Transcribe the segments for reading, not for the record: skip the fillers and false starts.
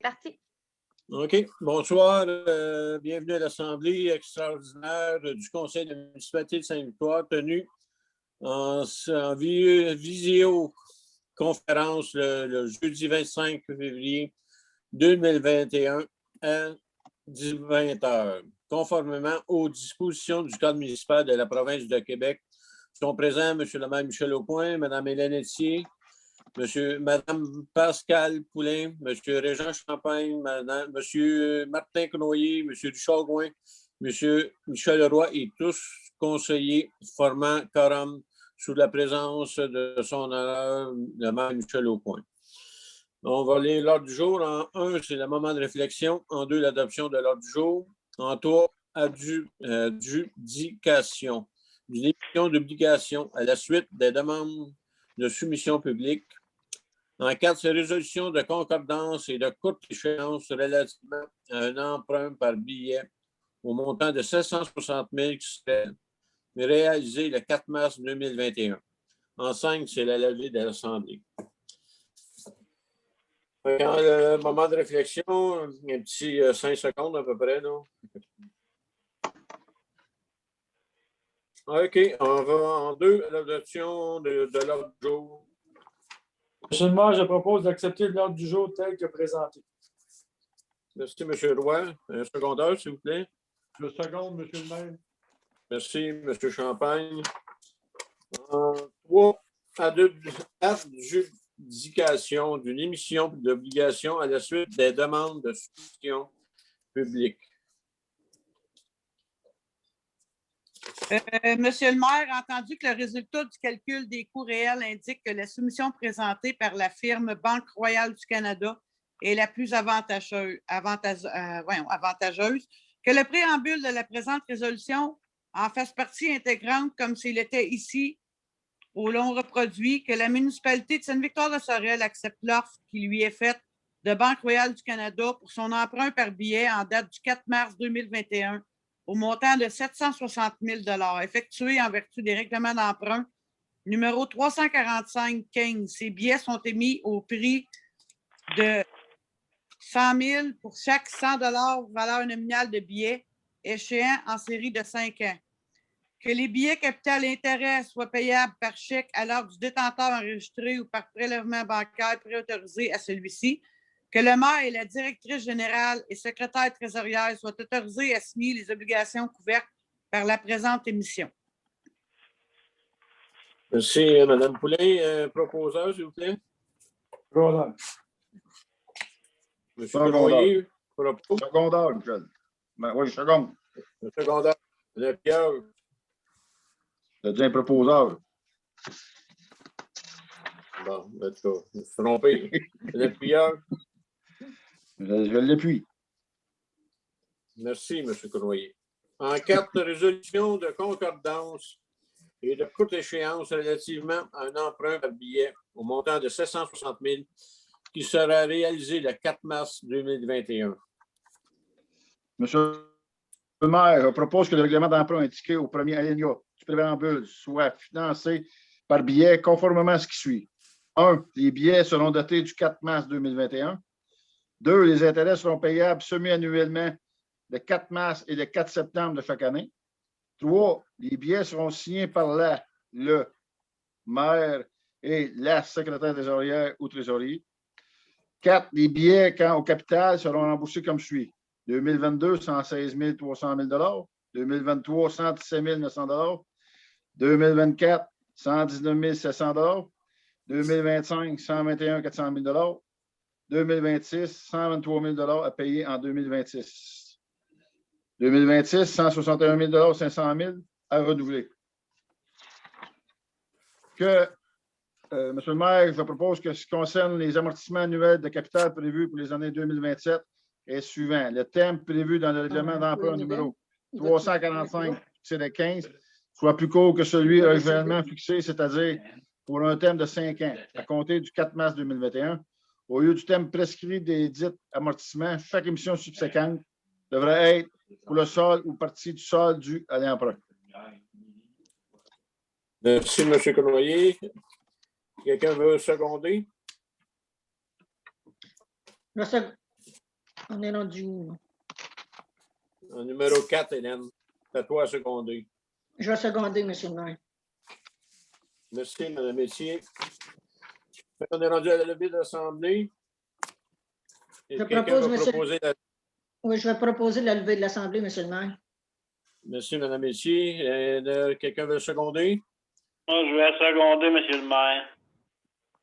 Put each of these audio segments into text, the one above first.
parti. OK. Bonsoir. Bienvenue à l'Assemblée extraordinaire du Conseil de la municipalité de Sainte-Victoire, tenue en visioconférence le jeudi 25 février 2021 à 20 h. Conformément aux dispositions du Code municipal de la province de Québec, sont présents M. le maire Michel Aucoin, Mme Hélène Etier, Mme Pascal Poulain, M. Régent Champagne, M. Martin Cournoyer, M. Richard Gouin, M. Michel Leroy et tous conseillers formant quorum sous la présence de son honneur, le maire Michel Aucoin. On va lire l'ordre du jour. En 1, c'est le moment de réflexion. En 2, l'adoption de l'ordre du jour. En 3, adjudication d'une émission d'obligation à la suite des demandes de soumission publique. En 4, c'est résolution de concordance et de courte échéance relativement à un emprunt par billet au montant de 760 000 qui serait réalisé le 4 mars 2021. En 5, c'est la levée de l'Assemblée. Dans le moment de réflexion, un petit 5 secondes à peu près. Là. OK, on va en 2 à l'adoption de l'ordre du jour. Monsieur le maire, je propose d'accepter l'ordre du jour tel que présenté. Merci, M. Roy. Un secondeur, s'il vous plaît. Je seconde, monsieur le maire. Merci, M. Champagne. En 3, adjudication d'une émission d'obligation à la suite des demandes de soumission publique. Monsieur le maire, entendu que le résultat du calcul des coûts réels indique que la soumission présentée par la firme Banque Royale du Canada est la plus avantageuse, que le préambule de la présente résolution en fasse partie intégrante comme s'il était ici au long reproduit, que la municipalité de Sainte-Victoire-de-Sorel accepte l'offre qui lui est faite de Banque Royale du Canada pour son emprunt par billet en date du 4 mars 2021 au montant de 760 000 effectué en vertu des règlements d'emprunt numéro 345-15. Ces billets sont émis au prix de 100 000 pour chaque 100 valeur nominale de billets échéant en série de 5 ans. Que les billets capital intérêt soient payables par chèque à l'heure du détenteur enregistré ou par prélèvement bancaire préautorisé à celui-ci. Que le maire et la directrice générale et secrétaire trésorière soient autorisés à signer les obligations couvertes par la présente émission. Merci, Mme Poulain. Proposeur, s'il vous plaît. Voilà. M. Cournoyer. Secondeur, Michel. Ben, oui, seconde. Le secondeur. Le Pierre. Tu as dit un proposeur. Bon, en tout cas, je me suis trompé. Le Pierre. Je l'appuie. Merci, M. Cournoyer. En 4, résolution de concordance et de courte échéance relativement à un emprunt par billet au montant de 760 000 qui sera réalisé le 4 mars 2021. Monsieur le maire, je propose que le règlement d'emprunt indiqué au premier alinéa du préambule soit financé par billet conformément à ce qui suit. 1. Les billets seront datés du 4 mars 2021. 2. Les intérêts seront payables semi-annuellement le 4 mars et le 4 septembre de chaque année. 3. Les billets seront signés par le maire et la secrétaire trésorière ou trésorier. 4. Les billets au capital seront remboursés comme suit. 2022, 116 300 000 2023, 117 900 2024, 119 700 2025, 121 400 000 2026, 123 000 à payer en 2026. 2026, 161 500 000 à renouveler. Monsieur le maire, je propose que ce qui concerne les amortissements annuels de capital prévus pour les années 2027 est suivant. Le thème prévu dans le règlement d'emprunt numéro 345-15 soit plus court que celui originellement fixé, c'est-à-dire pour un thème de 5 ans, à compter du 4 mars 2021. Au lieu du thème prescrit des dits amortissements, chaque émission subséquente devrait être pour le sol ou partie du sol dû à l'emprunt. Merci, M. Cournoyer. Quelqu'un veut seconder? On est rendu où, là? En numéro 4, Hélène. C'est à toi à seconder. Je vais seconder, M. le maire. Merci, Mme Messier. On est rendu à la levée de l'Assemblée. Je Quelqu'un propose, va monsieur- proposer la... Oui, je vais proposer la levée de l'Assemblée, M. le maire. Merci, Mme Messier. Quelqu'un veut le seconder? Moi, je vais seconder, M. le maire.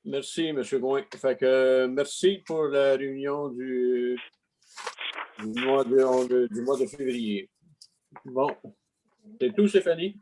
Merci, M. Gouin. Fait que, merci pour la réunion du mois de février. Bon. C'est tout, Stéphanie?